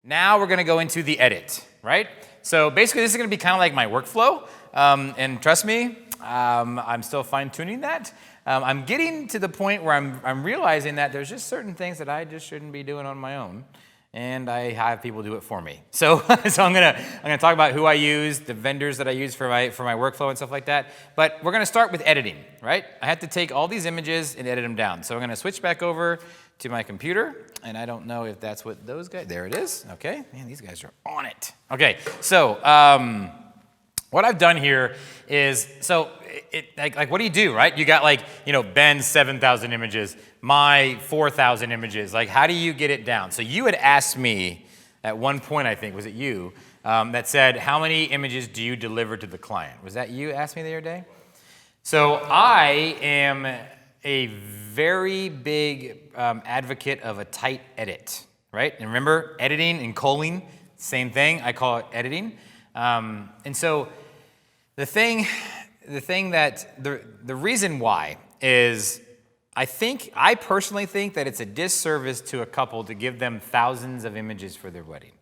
Now we're going to go into the edit, right? So basically this is going to be kind of like my workflow, and trust me, I'm still fine-tuning that. I'm getting to the point where I'm realizing that there's just certain things that I just shouldn't be doing on my own, and I have people do it for me. So I'm gonna talk about who I use, the vendors that I use for my workflow and stuff like that. But we're gonna start with editing, right? I have to take all these images and edit them down. So I'm gonna switch back over to my computer, and I don't know if that's what those guys, there it is, okay. Man, these guys are on it. Okay, so what I've done here is, so like what do you do, right? You got like, Ben's 7,000 images, my 4,000 images. Like, how do you get it down? So you had asked me at one point, I think, was it you, that said, how many images do you deliver to the client? Was that you asked me the other day? So I am a very big advocate of a tight edit, right? And remember, editing and culling, same thing. I call it editing. And so the reason why is I personally think that it's a disservice to a couple to give them thousands of images for their wedding.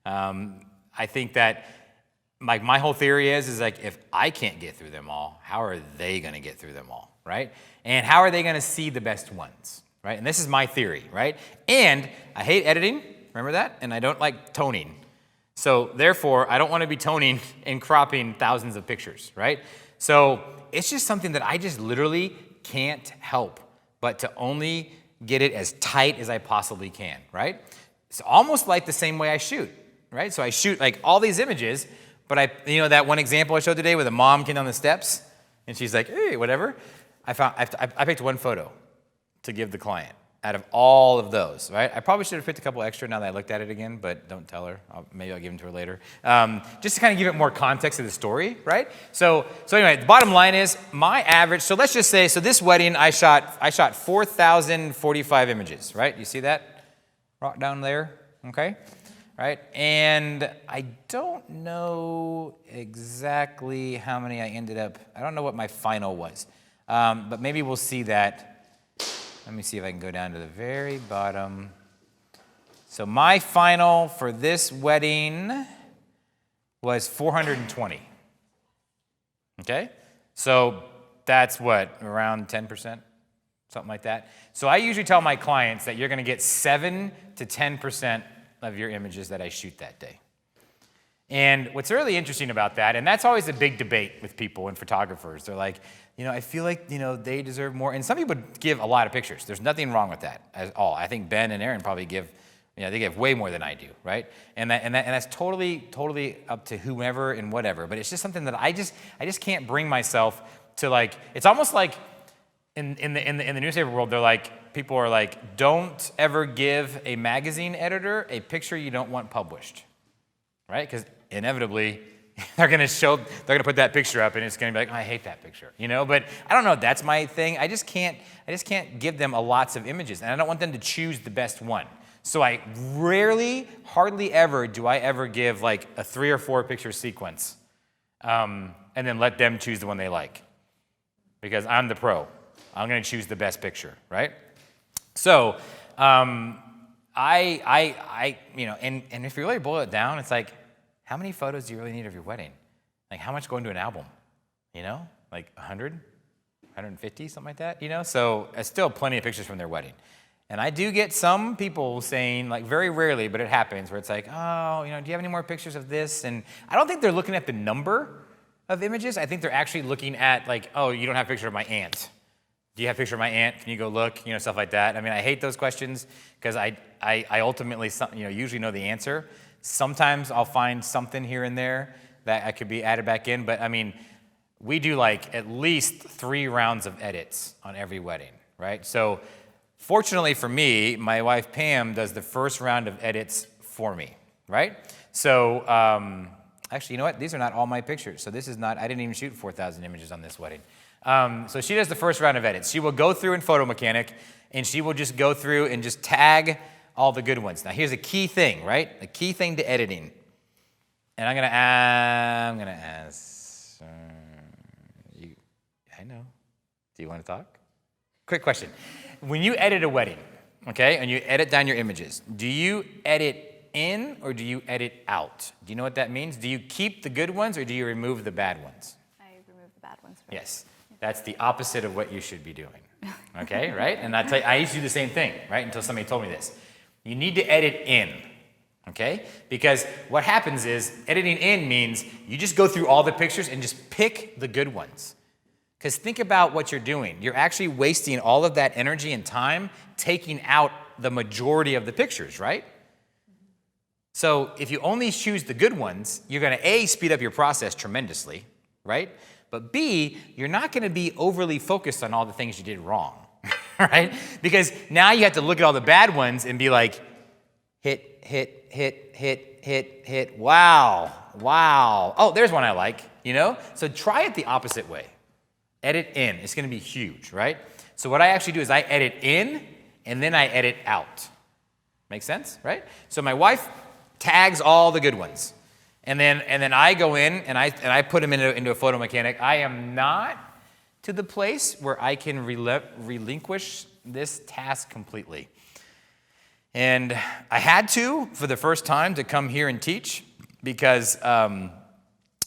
I think that my whole theory is like, if I can't get through them all, how are they gonna get through them all, right? And how are they gonna see the best ones, right? And this is my theory, right? And I hate editing, remember that? And I don't like toning. So therefore, I don't want to be toning and cropping thousands of pictures, right? So it's just something that I just literally can't help but to only get it as tight as I possibly can, right? It's almost like the same way I shoot, right? So I shoot like all these images, but that one example I showed today where the mom came down the steps and she's like, hey, whatever. I picked one photo to give the client out of all of those, right? I probably should have picked a couple extra now that I looked at it again, but don't tell her. Maybe I'll give them to her later. Just to kind of give it more context to the story, right? So anyway, the bottom line is my average, so let's just say, so this wedding I shot 4,045 images, right? You see that right down there, okay? Right, and I don't know exactly how many I ended up, I don't know what my final was, but maybe we'll see that. Let me see if I can go down to the very bottom. So my final for this wedding was 420. Okay? So that's what, around 10%? Something like that. So I usually tell my clients that you're going to get 7 to 10% of your images that I shoot that day. And what's really interesting about that, and that's always a big debate with people and photographers, they're like, I feel like, they deserve more. And some people give a lot of pictures. There's nothing wrong with that at all. I think Ben and Aaron probably give, they give way more than I do, right? And that's totally up to whomever and whatever. But it's just something that I just can't bring myself to, like, it's almost like in the newspaper world, they're like, people are like, don't ever give a magazine editor a picture you don't want published, right? Because inevitably, they're going to put that picture up and it's going to be like, oh, I hate that picture, But I don't know, that's my thing. I just can't give them lots of images, and I don't want them to choose the best one. So I hardly ever do I ever give like a 3 or 4 picture sequence, and then let them choose the one they like. Because I'm the pro. I'm going to choose the best picture, right? So, and if you really boil it down, it's like, how many photos do you really need of your wedding? Like, how much go into an album? Like 100, 150, something like that, So it's still plenty of pictures from their wedding. And I do get some people saying, like, very rarely, but it happens, where it's like, oh, do you have any more pictures of this? And I don't think they're looking at the number of images. I think they're actually looking at, like, oh, you don't have a picture of my aunt. Do you have a picture of my aunt? Can you go look? Stuff like that. I mean, I hate those questions because I ultimately, usually know the answer. Sometimes I'll find something here and there that I could be added back in, but I mean, we do like at least 3 rounds of edits on every wedding, right? So fortunately for me, my wife Pam does the first round of edits for me, right? So actually, you know what? These are not all my pictures. So this is not, I didn't even shoot 4,000 images on this wedding. So she does the first round of edits. She will go through in Photo Mechanic, and she will just go through and just tag all the good ones. Now, here's a key thing, right? A key thing to editing. And I'm gonna ask you. I know. Do you want to talk? Quick question: when you edit a wedding, okay, and you edit down your images, do you edit in or do you edit out? Do you know what that means? Do you keep the good ones or do you remove the bad ones? I remove the bad ones first. Yes, that's the opposite of what you should be doing. Okay, right? And I used to do the same thing, right? Until somebody told me this. You need to edit in, okay? Because what happens is editing in means you just go through all the pictures and just pick the good ones. Because think about what you're doing. You're actually wasting all of that energy and time taking out the majority of the pictures, right? So if you only choose the good ones, you're going to A, speed up your process tremendously, right? But B, you're not going to be overly focused on all the things you did wrong, right? Because now you have to look at all the bad ones and be like, hit, hit, hit, hit, hit, hit, wow, wow. Oh, there's one I like, you know? So try it the opposite way. Edit in. It's going to be huge, right? So what I actually do is I edit in and then I edit out. Make sense, right? So my wife tags all the good ones. And then I go in and I put them into a photo mechanic. I am not to the place where I can relinquish this task completely. And I had to for the first time to come here and teach because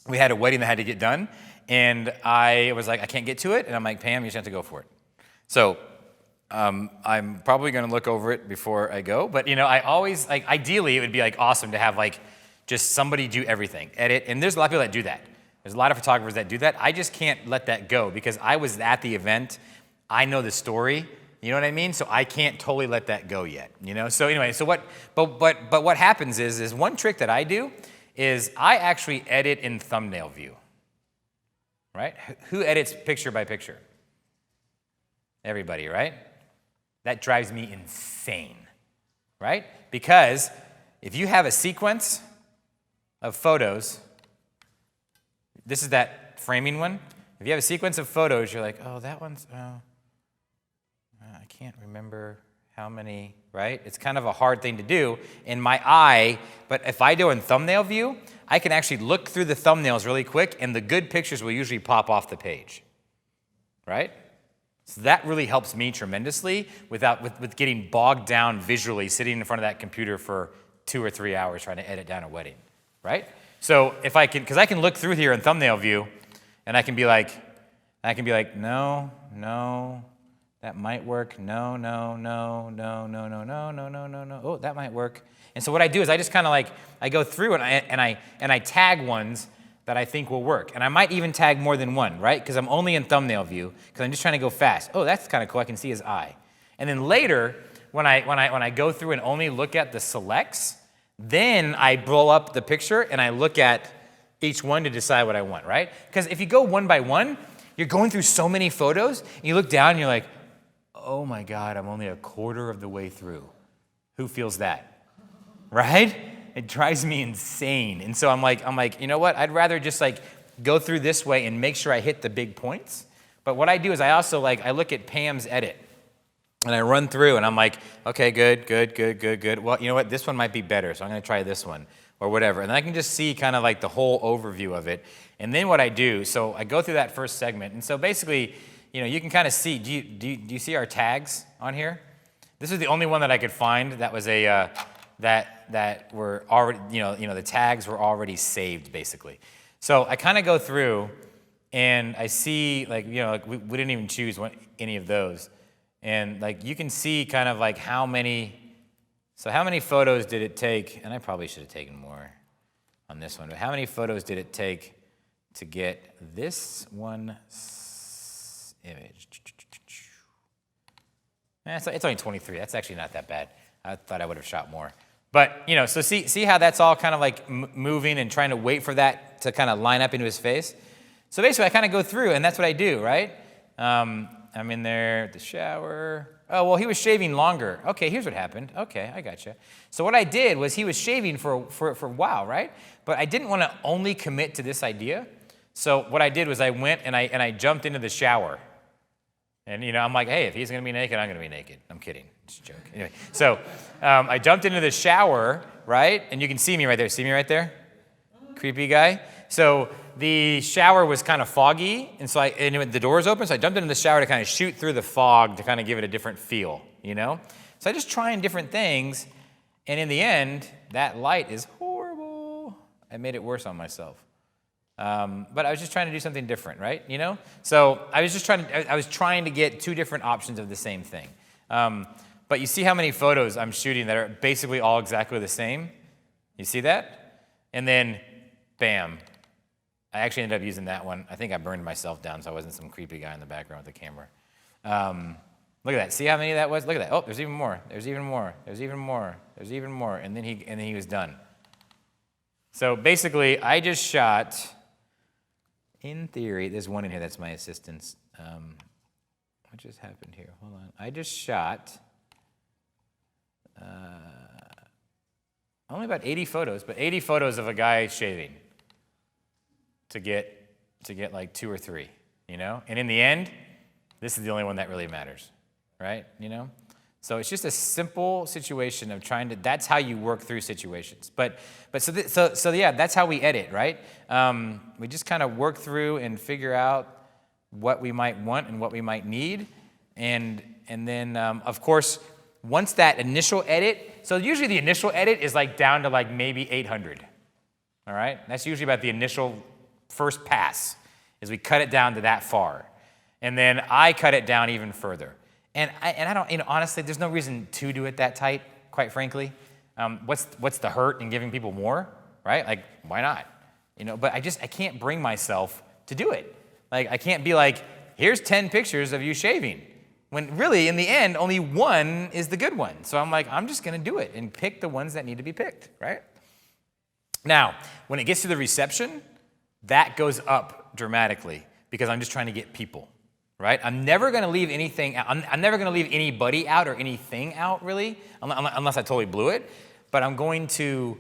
we had a wedding that had to get done. And I was like, I can't get to it. And I'm like, Pam, you just have to go for it. So I'm probably going to look over it before I go. But, you know, I always, like, ideally, it would be, like, awesome to have, like, just somebody do everything, edit. And there's a lot of people that do that. There's a lot of photographers that do that. I just can't let that go because I was at the event. I know the story. You know what I mean? So I can't totally let that go yet, you know? So anyway, so but what happens is one trick that I do is I actually edit in thumbnail view. Right? Who edits picture by picture? Everybody, right? That drives me insane, right? Because if you have a sequence of photos, this is that framing one. If you have a sequence of photos, you're like, oh, that one's, I can't remember how many, right? It's kind of a hard thing to do in my eye, but if I do in thumbnail view, I can actually look through the thumbnails really quick, and the good pictures will usually pop off the page, right? So that really helps me tremendously with getting bogged down visually, sitting in front of that computer for 2 or 3 hours trying to edit down a wedding, right? So if I can, because I can look through here in thumbnail view, and I can be like, no, that might work. No. Oh, that might work. And so what I do is I just kind of like, I go through and I tag ones that I think will work. And I might even tag more than one, right? Because I'm only in thumbnail view because I'm just trying to go fast. Oh, that's kind of cool. I can see his eye. And then later, when I go through and only look at the selects, then I blow up the picture and I look at each one to decide what I want, right? Because if you go one by one, you're going through so many photos, and you look down and you're like, oh my God, I'm only a quarter of the way through. Who feels that? Right? It drives me insane. And so I'm like, you know what? I'd rather just like go through this way and make sure I hit the big points. But what I do is I also I look at Pam's edit and I run through and I'm like, okay, good. Well, you know what? This one might be better. So I'm going to try this one or whatever. And then I can just see kind of like the whole overview of it. And then what I do, so I go through that first segment. And so basically, you know, you can kind of see, do you see our tags on here? This is the only one that I could find that was a, that were already, you know, the tags were already saved basically. So I kind of go through and I see like, you know, like we didn't even choose any of those. And like you can see kind of like how many photos did it take, and I probably should have taken more on this one, but how many photos did it take to get this one image? It's only 23. That's actually not that bad. I thought I would have shot more. But, you know, so see how that's all kind of like moving and trying to wait for that to kind of line up into his face? So basically, I kind of go through, and that's what I do, right? I'm in there at the shower. Oh, well, he was shaving longer. Okay, here's what happened. Okay, I gotcha. So what I did was he was shaving for a while, right? But I didn't want to only commit to this idea. So what I did was I went and I jumped into the shower. And, you know, I'm like, hey, if he's going to be naked, I'm going to be naked. I'm kidding. It's a joke. Anyway, so I jumped into the shower, right? And you can see me right there. See me right there? Creepy guy. So the shower was kind of foggy, and so the door was open, so I jumped into the shower to kind of shoot through the fog to kind of give it a different feel, you know? So I just trying different things, And in the end, that light is horrible. I made it worse on myself. But I was just trying to do something different, right? You know? So I was trying to get two different options of the same thing. But you see how many photos I'm shooting that are basically all exactly the same? You see that? And then, bam. I actually ended up using that one. I think I burned myself down so I wasn't some creepy guy in the background with the camera. Look at that. See how many that was? Look at that. Oh, there's even more. There's even more. There's even more. There's even more. And then he was done. So basically, I just shot, in theory, there's one in here that's my assistant's. What just happened here? Hold on. I just shot only about 80 photos, but 80 photos of a guy shaving to get like 2 or 3, you know? And in the end, this is the only one that really matters, right? You know? So it's just a simple situation of trying to, that's how you work through situations. So yeah, that's how we edit, right? We just kind of work through and figure out what we might want and what we might need. And then, of course, once that initial edit, so usually the initial edit is like down to like maybe 800, all right? That's usually about the initial first pass, is we cut it down to that far. And then I cut it down even further. And I don't, you know, honestly, there's no reason to do it that tight, quite frankly. What's the hurt in giving people more, right? Like, why not? You know, but I can't bring myself to do it. Like, I can't be like, here's 10 pictures of you shaving. When really, in the end, only one is the good one. So I'm like, I'm just gonna do it and pick the ones that need to be picked, right? Now, when it gets to the reception, that goes up dramatically because I'm just trying to get people. Right? I'm never going to leave anything out. I'm never going to leave anybody out or anything out, really, unless I totally blew it. But I'm going to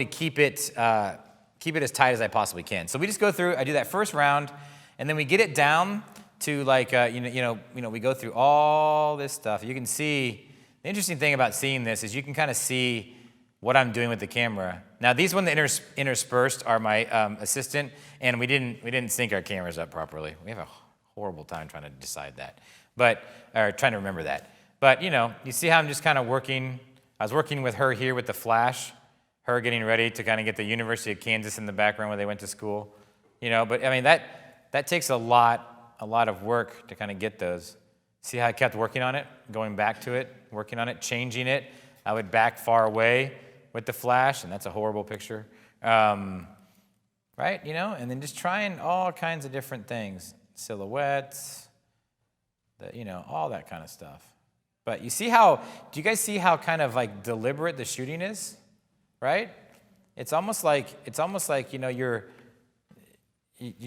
keep it as tight as I possibly can. So we just go through. I do that first round, and then we get it down to like we go through all this stuff. You can see the interesting thing about seeing this is you can kind of see what I'm doing with the camera. Now these ones that interspersed are my assistant, and we didn't sync our cameras up properly. We have a horrible time trying to decide that, or trying to remember that. But you know, you see how I'm just kind of working. I was working with her here with the flash, her getting ready to kind of get the University of Kansas in the background where they went to school. You know, but I mean that takes a lot of work to kind of get those. See how I kept working on it, going back to it, working on it, changing it. I would back far away with the flash, and that's a horrible picture, right? You know, and then just trying all kinds of different things. Silhouettes, all that kind of stuff. But you see how, do you guys see how kind of like deliberate the shooting is, right? It's almost like, you know, you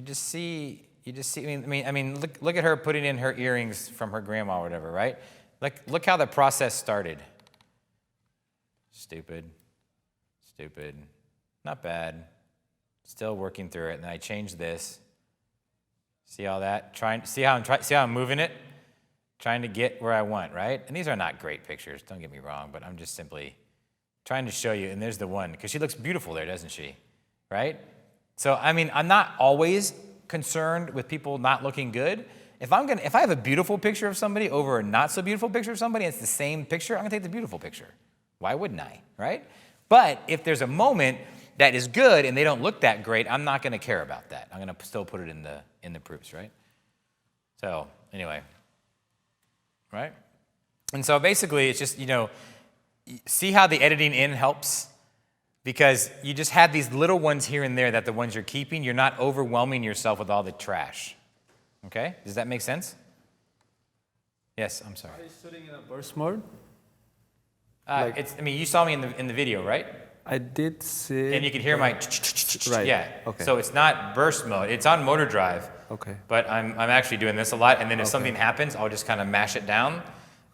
just see, I mean, look at her putting in her earrings from her grandma or whatever, right? Look how the process started. Stupid, not bad. Still working through it, and I changed this. See all that? See how I'm moving it? Trying to get where I want, right? And these are not great pictures, don't get me wrong, but I'm just simply trying to show you, and there's the one, because she looks beautiful there, doesn't she? Right? So, I mean, I'm not always concerned with people not looking good. If I have a beautiful picture of somebody over a not so beautiful picture of somebody, and it's the same picture, I'm gonna take the beautiful picture. Why wouldn't I, right? But if there's a moment that is good and they don't look that great, I'm not going to care about that. I'm going to still put it in the proofs, right? So anyway, right? And so basically it's just, you know, see how the editing in helps? Because you just have these little ones here and there that the ones you're keeping, you're not overwhelming yourself with all the trash. Okay? Does that make sense? Yes, I'm sorry. Are you shooting in a burst mode? You saw me in the video, right? I did see. And you can hear my right. Yeah. Okay. So it's not burst mode. It's on motor drive. Okay. But I'm actually doing this a lot, and then if something happens, I'll just kind of mash it down. Okay.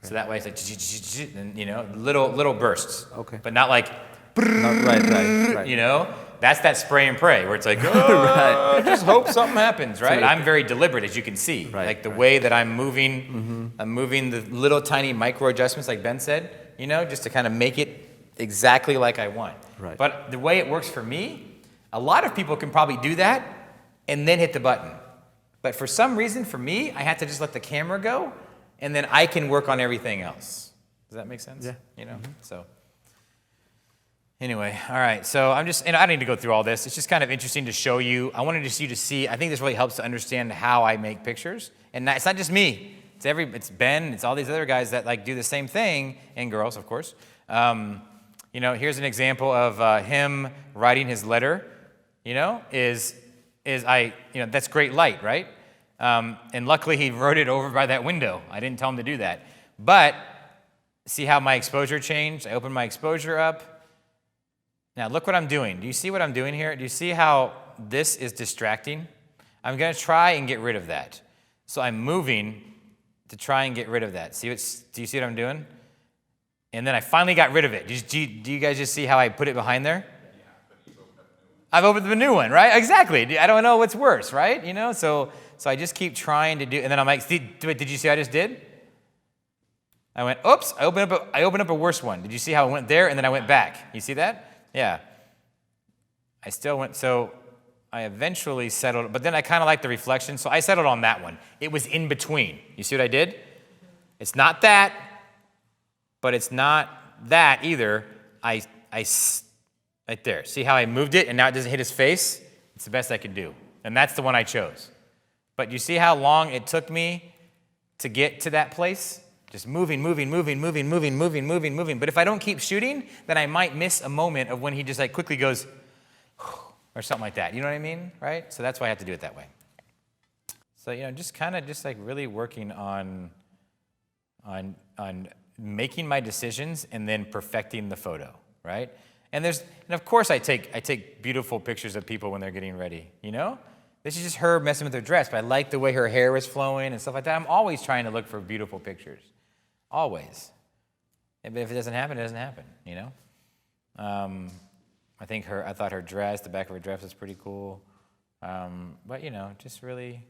So that way it's like, and, you know, little bursts. Okay. But not like, right. You know, that's that spray and pray where it's like, right. Just hope something happens, right? I'm very deliberate, as you can see. Right. Like the way that I'm moving, I'm moving the little tiny micro adjustments, like Ben said, you know, just to kind of make it exactly like I want. Right. But the way it works for me, a lot of people can probably do that and then hit the button. But for some reason, for me, I have to just let the camera go, and then I can work on everything else. Does that make sense? Yeah. You know, so. Anyway, all right. So I'm just, and I don't need to go through all this. It's just kind of interesting to show you. I wanted you to see. I think this really helps to understand how I make pictures. And it's not just me. It's Ben. It's all these other guys that like do the same thing, and girls, of course. You know, here's an example of him writing his letter. You know, that's great light, right? And luckily he wrote it over by that window. I didn't tell him to do that. But see how my exposure changed? I opened my exposure up. Now look what I'm doing. Do you see what I'm doing here? Do you see how this is distracting? I'm going to try and get rid of that. So I'm moving to try and get rid of that. Do you see what I'm doing? And then I finally got rid of it. Do you guys just see how I put it behind there? I've opened the new one, right? Exactly. I don't know what's worse, right? You know, so I just keep trying to do, and then I'm like, did you see what I just did? I went, oops, I opened up a worse one. Did you see how I went there and then I went back? You see that? Yeah. I still went, so I eventually settled, but then I kind of like the reflection, so I settled on that one. It was in between. You see what I did? It's not that, but it's not that either. Right there. See how I moved it and now it doesn't hit his face? It's the best I could do. And that's the one I chose. But you see how long it took me to get to that place? Just moving. But if I don't keep shooting, then I might miss a moment of when he just like quickly goes, or something like that. You know what I mean? Right? So that's why I have to do it that way. So, you know, just kind of just like really working on making my decisions and then perfecting the photo, right? And of course I take beautiful pictures of people when they're getting ready, you know? This is just her messing with her dress, but I like the way her hair was flowing and stuff like that. I'm always trying to look for beautiful pictures. Always. But if it doesn't happen, it doesn't happen, you know? I thought her dress, the back of her dress was pretty cool. But, you know, just really,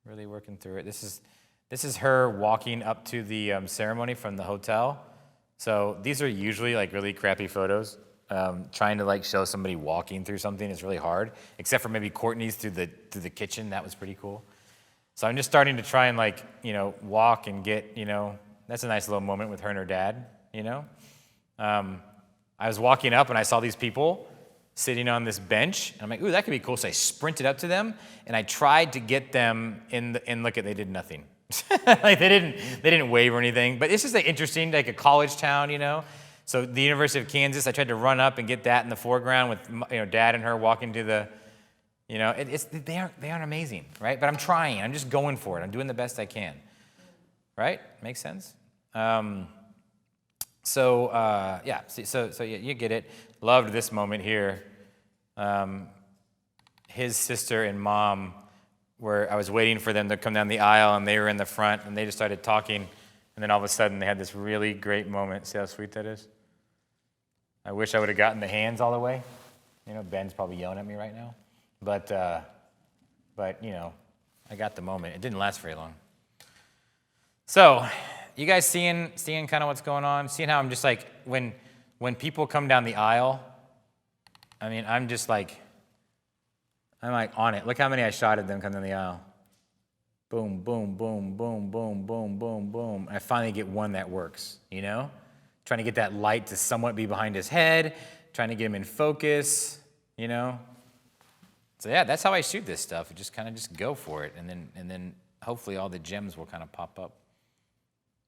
really working through it. This is her walking up to the ceremony from the hotel. So these are usually like really crappy photos. Trying to like show somebody walking through something is really hard, except for maybe Courtney's through the kitchen. That was pretty cool. So I'm just starting to try and like, you know, walk and get, you know, that's a nice little moment with her and her dad, you know. I was walking up and I saw these people sitting on this bench. And I'm like, ooh, that could be cool. So I sprinted up to them and I tried to get them they did nothing. Like they didn't wave or anything. But it's just like interesting, like a college town, you know. So the University of Kansas, I tried to run up and get that in the foreground with, you know, Dad and her walking to the, you know, they aren't amazing, right? But I'm trying. I'm just going for it. I'm doing the best I can, right? Makes sense. So you get it. Loved this moment here. His sister and mom I was waiting for them to come down the aisle, and they were in the front, and they just started talking, and then all of a sudden they had this really great moment. See how sweet that is? I wish I would have gotten the hands all the way. You know, Ben's probably yelling at me right now. But you know, I got the moment. It didn't last very long. So, you guys seeing kind of what's going on? Seeing how I'm just like, when people come down the aisle, I mean, I'm on it. Look how many I shot at them come down the aisle. Boom, boom, boom, boom, boom, boom, boom, boom. I finally get one that works, you know? Trying to get that light to somewhat be behind his head, trying to get him in focus, you know? So yeah, that's how I shoot this stuff. Just kind of just go for it, and then hopefully all the gems will kind of pop up.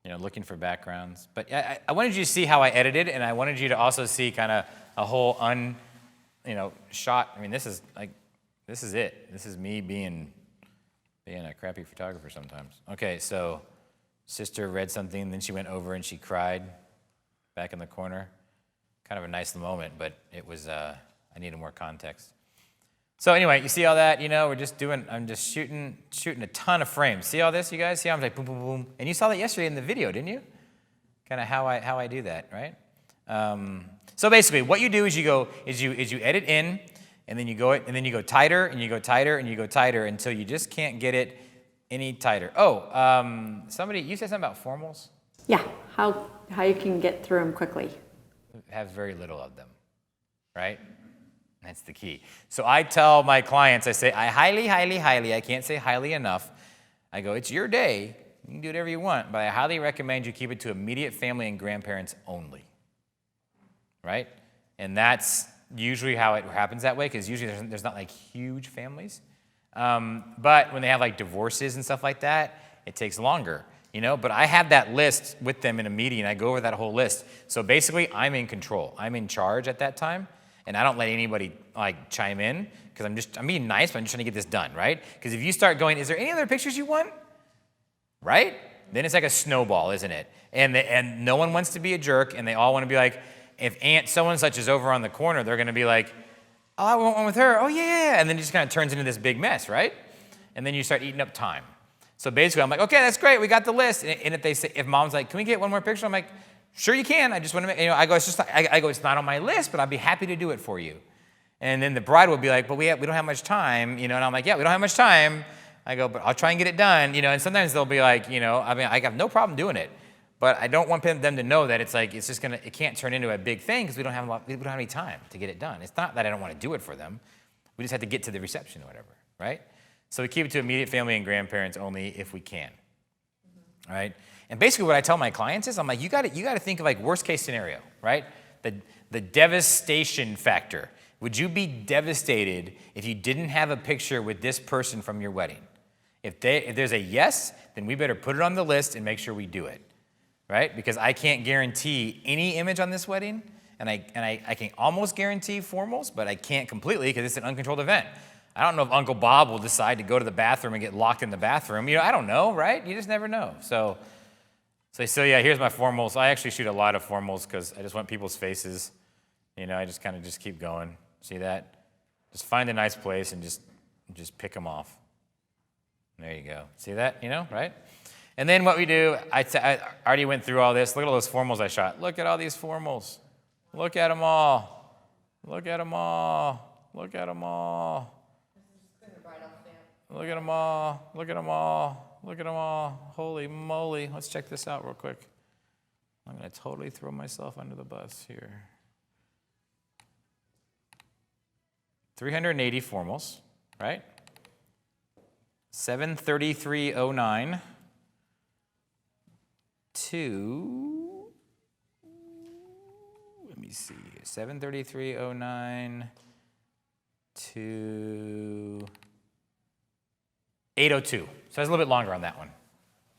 You know, looking for backgrounds. But I wanted you to see how I edited, and I wanted you to also see kind of a whole shot. I mean, this is it. This is me being a crappy photographer sometimes. Okay, so sister read something, and then she went over and she cried back in the corner. Kind of a nice moment, but it was, I needed more context. So anyway, you see all that, you know, I'm just shooting a ton of frames. See all this, you guys? See how I'm like boom, boom, boom? And you saw that yesterday in the video, didn't you? Kind of how I do that, right? So basically, what you do is you edit in, and then you go tighter, and you go tighter, and you go tighter until you just can't get it any tighter. Oh, you said something about formals? Yeah, how you can get through them quickly. Have very little of them, right? That's the key. So I tell my clients, I say, I highly, I can't say highly enough. I go, it's your day. You can do whatever you want, but I highly recommend you keep it to immediate family and grandparents only. right? And that's usually how it happens that way, because usually there's not like huge families. But when they have like divorces and stuff like that, it takes longer, you know? But I have that list with them in a meeting. I go over that whole list. So basically, I'm in control. I'm in charge at that time, and I don't let anybody like chime in, because I'm being nice, but I'm just trying to get this done, right? Because if you start going, is there any other pictures you want? Right? Then it's like a snowball, isn't it? And no one wants to be a jerk, and they all want to be like, if Aunt so-and-such is over on the corner, they're going to be like, oh, I want one with her. Oh, yeah. And then it just kind of turns into this big mess, right? And then you start eating up time. So basically, I'm like, okay, that's great. We got the list. And if mom's like, can we get one more picture? I'm like, sure you can. I just want to make, I go, it's not on my list, but I'd be happy to do it for you. And then the bride will be like, but we don't have much time, and I'm like, yeah, we don't have much time. I go, but I'll try and get it done, and sometimes they'll be like, I have no problem doing it. But I don't want them to know that it's like, it can't turn into a big thing, because we don't have any time to get it done. It's not that I don't want to do it for them. We just have to get to the reception or whatever, right? So we keep it to immediate family and grandparents only if we can, right? And basically what I tell my clients is, I'm like, you got to think of like worst case scenario, right? The devastation factor. Would you be devastated if you didn't have a picture with this person from your wedding? If there's a yes, then we better put it on the list and make sure we do it. Right? Because I can't guarantee any image on this wedding, and I can almost guarantee formals, but I can't completely, because it's an uncontrolled event. I don't know if Uncle Bob will decide to go to the bathroom and get locked in the bathroom. I don't know, right? You just never know. So yeah, here's my formals. I actually shoot a lot of formals because I just want people's faces. I just kind of just keep going. See that? Just find a nice place and just pick them off. There you go. See that? Right? And then what we do, I already went through all this. Look at all those formals I shot. Look at all these formals. Look at them all. Look at them all. Look at them all. Look at them all. Look at them all. Look at them all. Holy moly. Let's check this out real quick. I'm going to totally throw myself under the bus here. 380 formals, right? 73309 to, let me see, 73309 to 802. So that's a little bit longer on that one.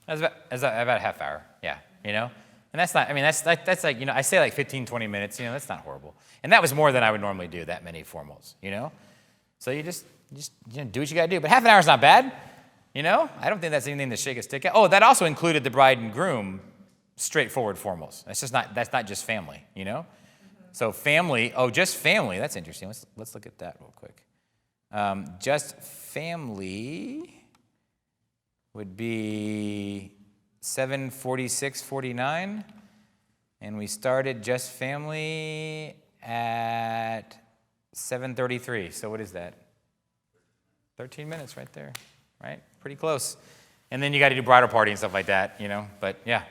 That's about a half hour, yeah, And that's not, that's like, I say like 15, 20 minutes, that's not horrible. And that was more than I would normally do, that many formals, So you just do what you got to do. But half an hour is not bad, I don't think that's anything to shake a stick at. Oh, that also included the bride and groom straightforward formals. That's not just family, So family, just family, that's interesting. Let's look at that real quick. Just family would be 746.49, and we started just family at 7:33. So what is that? 13 minutes right there, right? Pretty close. And then you got to do bridal party and stuff like that, But yeah.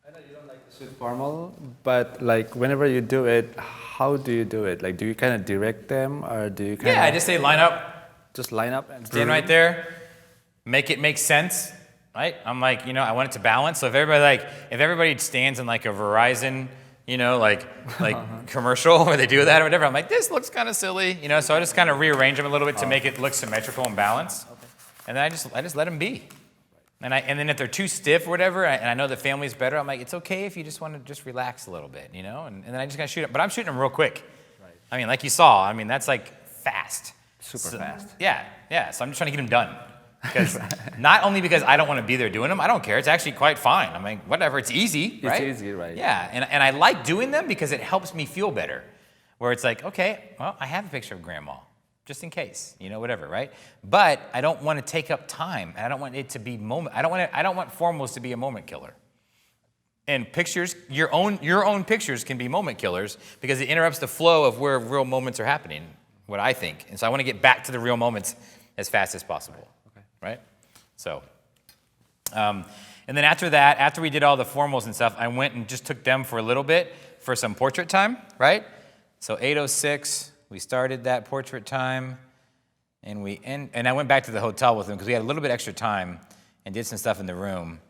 I know you don't like to shoot formal, but like whenever you do it, how do you do it? Like, do you kind of direct them, or do you kind of? Yeah, I just say line up. Just line up and stand right there. Make it make sense, right? I'm like, I want it to balance. So if everybody stands in like a Verizon, like commercial where they do that or whatever, I'm like, this looks kind of silly, So I just kind of rearrange them a little bit to make it look symmetrical and balanced. Okay. And then I just let them be. And then if they're too stiff or whatever, and I know the family's better, I'm like, it's okay if you just want to just relax a little bit, And then I just kind of shoot them. But I'm shooting them real quick. Right. Like you saw, that's like fast. Super fast. Yeah. So I'm just trying to get them done. Because not only because I don't want to be there doing them, I don't care. It's actually quite fine. Whatever. It's easy, right? It's easy, right? Yeah. And I like doing them because it helps me feel better. Where it's like, okay, well, I have a picture of grandma, just in case, whatever, right? But I don't want to take up time, and I don't want it to be moment. I don't want formals to be a moment killer. And pictures, your own pictures can be moment killers because it interrupts the flow of where real moments are happening. What I think. And so I want to get back to the real moments as fast as possible, right? So, and then after we did all the formals and stuff, I went and just took them for a little bit for some portrait time, right? So 8:06, we started that portrait time, and I went back to the hotel with them because we had a little bit extra time and did some stuff in the room.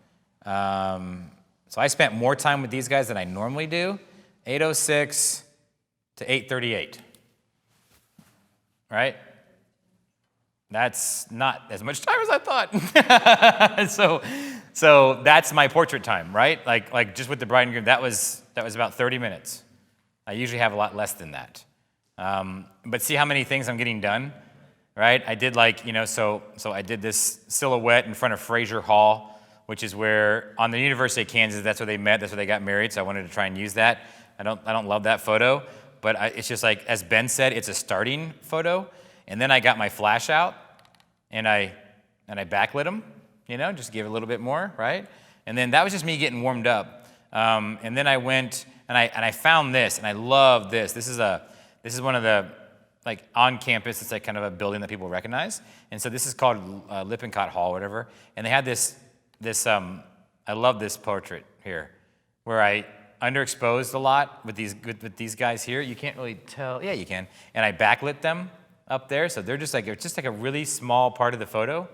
So I spent more time with these guys than I normally do. 8:06, to 8:38, right? That's not as much time as I thought. So that's my portrait time, right? Like just with the bride and groom, that was about 30 minutes. I usually have a lot less than that. But see how many things I'm getting done, right? I did so I did this silhouette in front of Fraser Hall, which is where on the University of Kansas, that's where they met, that's where they got married. So I wanted to try and use that. I don't love that photo, but it's just like, as Ben said, it's a starting photo. And then I got my flash out, and I backlit them, just give it a little bit more, right? And then that was just me getting warmed up. And then I went and I found this, and I love this. This is one of the, like, on campus. It's like kind of a building that people recognize. And so this is called Lippincott Hall, whatever. And they had this. I love this portrait here, where I underexposed a lot with these guys here. You can't really tell. Yeah, you can. And I backlit them up there, so they're just like a really small part of the photo,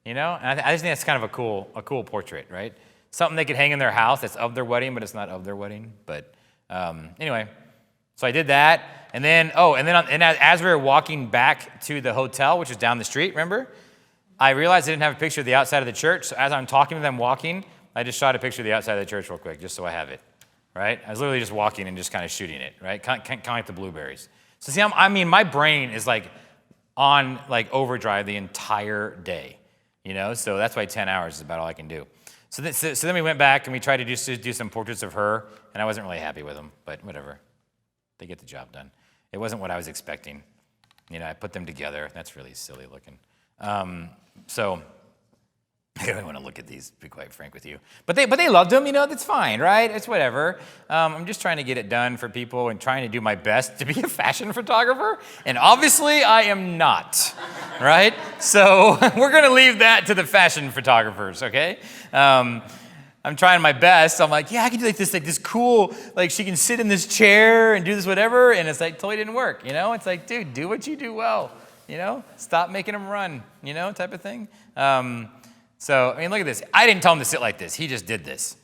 And I just think that's kind of a cool portrait, right? Something they could hang in their house that's of their wedding, but it's not of their wedding. But anyway, so I did that, and then as we were walking back to the hotel, which was down the street, remember, I realized I didn't have a picture of the outside of the church. So as I'm talking to them walking, I just shot a picture of the outside of the church real quick, just so I have it, right? I was literally just walking and just kind of shooting it, right? Kind of like the blueberries. So see, my brain is like on like overdrive the entire day, So that's why 10 hours is about all I can do. So then we went back and we tried to do some portraits of her, and I wasn't really happy with them, but whatever. They get the job done. It wasn't what I was expecting. I put them together. That's really silly looking. So I don't want to look at these, to be quite frank with you. But they loved them, that's fine, right? It's whatever. I'm just trying to get it done for people and trying to do my best to be a fashion photographer. And obviously I am not, right? So we're going to leave that to the fashion photographers, okay? I'm trying my best. I'm like, yeah, I can do this cool, like she can sit in this chair and do this whatever. And it's like, totally didn't work, It's like, dude, do what you do well. Stop making them run, type of thing. So, look at this. I didn't tell him to sit like this. He just did this.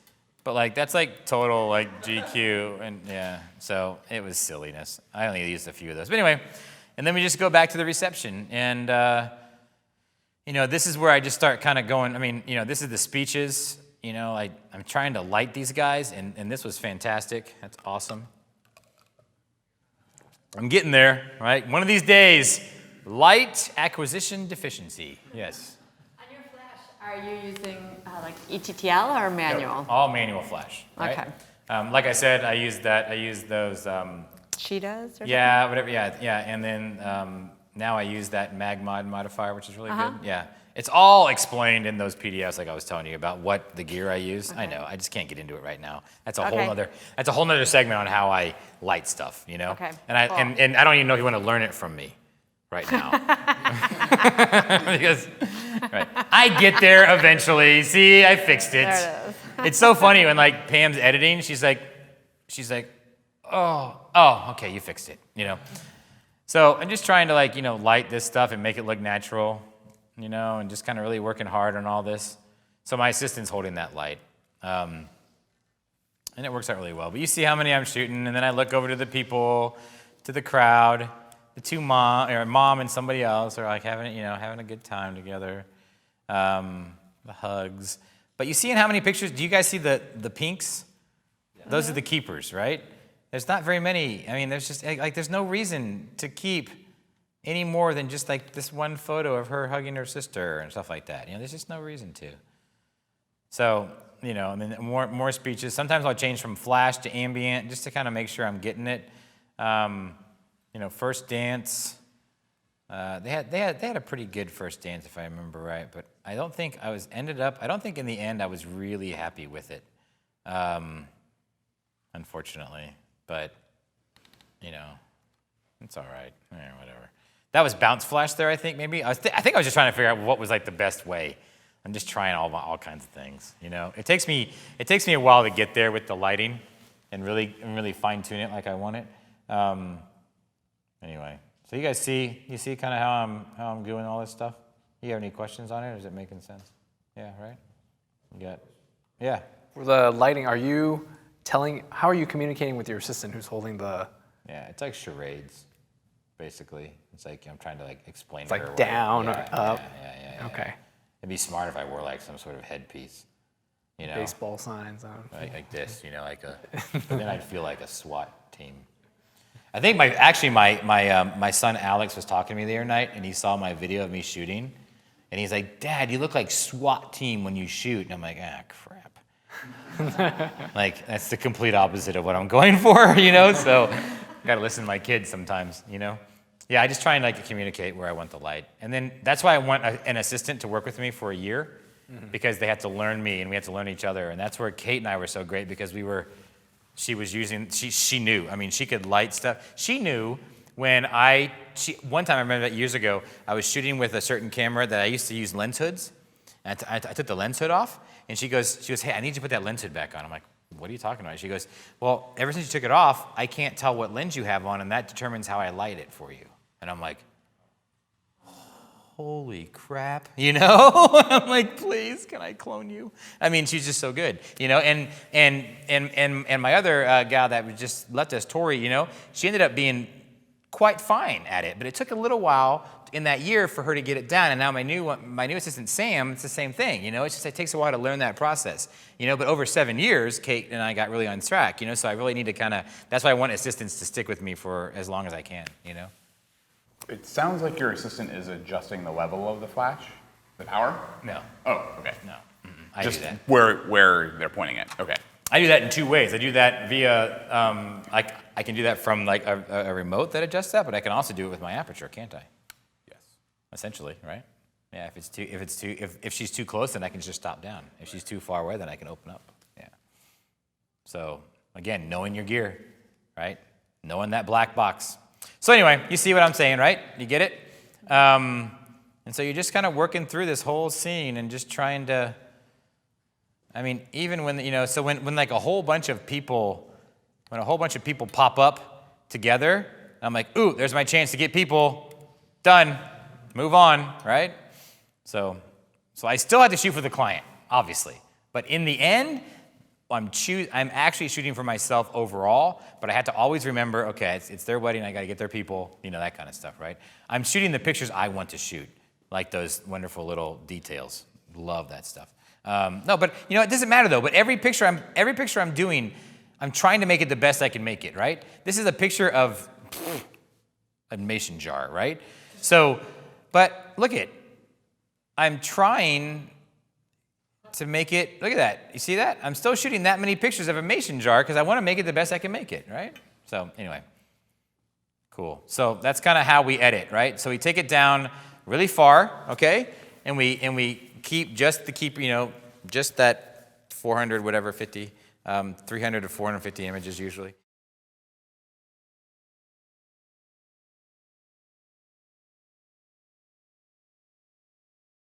But, that's, total, GQ. And, yeah, so it was silliness. I only used a few of those. But anyway, and then we just go back to the reception. And, this is where I just start kind of going. This is the speeches. I'm trying to light these guys. And this was fantastic. That's awesome. I'm getting there, right? One of these days. Light acquisition deficiency, yes. On your flash, are you using ETTL or manual? Yep, all manual flash, right? Okay. Like I said, I used those. Cheetahs or yeah, something? whatever, yeah. And then now I use that MagMod modifier, which is really good. Yeah, it's all explained in those PDFs like I was telling you about what the gear I use. Okay. I know, I just can't get into it right now. That's a whole nother segment on how I light stuff, Okay, And cool. and I don't even know if you want to learn it from me. Right now. Because I get there eventually. See, I fixed it. There it is. It's so funny when Pam's editing, she's like, oh, okay, you fixed it, So I'm just trying to light this stuff and make it look natural, and just kind of really working hard on all this. So my assistant's holding that light. And it works out really well. But you see how many I'm shooting, and then I look over to the people, to the crowd. The two mom and somebody else are having a good time together. The hugs. But you see in how many pictures? Do you guys see the pinks? Yeah. Those are the keepers, right? There's not very many. There's just there's no reason to keep any more than just this one photo of her hugging her sister and stuff like that. There's just no reason to. So and then more speeches. Sometimes I'll change from flash to ambient just to kind of make sure I'm getting it. First dance. They had a pretty good first dance if I remember right, but I don't think in the end I was really happy with it, unfortunately. But it's all right. Whatever. That was bounce flash there. I think maybe I think I was just trying to figure out what was the best way. I'm just trying all kinds of things. It takes me a while to get there with the lighting, and really fine tune it like I want it. Anyway, so you guys see kind of how I'm doing all this stuff? You have any questions on it, or is it making sense? Yeah, right? Yeah. For the lighting, how are you communicating with your assistant who's holding the Yeah, it's like charades, basically. It's like I'm trying to like explain It's to her. like what down or up. Yeah. Okay. It'd be smart if I wore like some sort of headpiece, you know, Baseball signs on. like this, you know, like a. But then I'd feel like a SWAT team. I think my son Alex was talking to me the other night, and he saw my video of me shooting, and he's like, "Dad, you look like SWAT team when you shoot." And I'm like, "Ah, crap." Like that's the complete opposite of what I'm going for, you know. So I gotta listen to my kids sometimes, you know. Yeah, I just try and like communicate where I want the light, and then that's why I want an assistant to work with me for a year, because they had to learn me and we had to learn each other, and that's where Kate and I were so great because she knew. I mean, she could light stuff. She knew when one time I remember that years ago, I was shooting with a certain camera that I used to use lens hoods, and I took the lens hood off, and she goes, "Hey, I need you to put that lens hood back on." I'm like, "What are you talking about?" She goes, "Well, ever since you took it off, I can't tell what lens you have on, and that determines how I light it for you." And I'm like, holy crap, you know? I'm like, please, can I clone you? I mean, she's just so good, you know? And my other gal that just left us, Tori, you know, she ended up being quite fine at it, but it took a little while in that year for her to get it down. And now my new assistant, Sam, it's the same thing, you know? It's just, it takes a while to learn that process, you know? But over 7 years, Kate and I got really on track, you know? So I really need to that's why I want assistants to stick with me for as long as I can, you know? It sounds like your assistant is adjusting the level of the flash, the power? No. Oh, okay. No. I Just do that. where they're pointing it. Okay. I do that in 2 ways. I do that via, I can do that from like a remote that adjusts that, but I can also do it with my aperture, can't I? Yes. Essentially, right? Yeah. If she's too close, then I can just stop down. If she's too far away, then I can open up. Yeah. So again, knowing your gear, right? Knowing that black box. So anyway, you see what I'm saying, right? You get it? And so you're just kind of working through this whole scene and just trying to, I mean, even when, you know, so when like a whole bunch of people pop up together, I'm like, ooh, there's my chance to get people, done, move on, right? So I still had to shoot for the client, obviously. But in the end, I'm actually shooting for myself overall, but I had to always remember, okay, it's their wedding, I gotta get their people, you know, that kind of stuff, right? I'm shooting the pictures I want to shoot, like those wonderful little details. Love that stuff. No, but you know, it doesn't matter though, but every picture I'm doing, I'm trying to make it the best I can make it, right? This is a picture of a mason jar, right? So, but look at, I'm trying to make it, look at that. You see that? I'm still shooting that many pictures of a mason jar because I want to make it the best I can make it, right? So anyway, cool. So that's kind of how we edit, right? So we take it down really far, okay? And we keep you know, just that 400, whatever, 50, 300 to 450 images usually.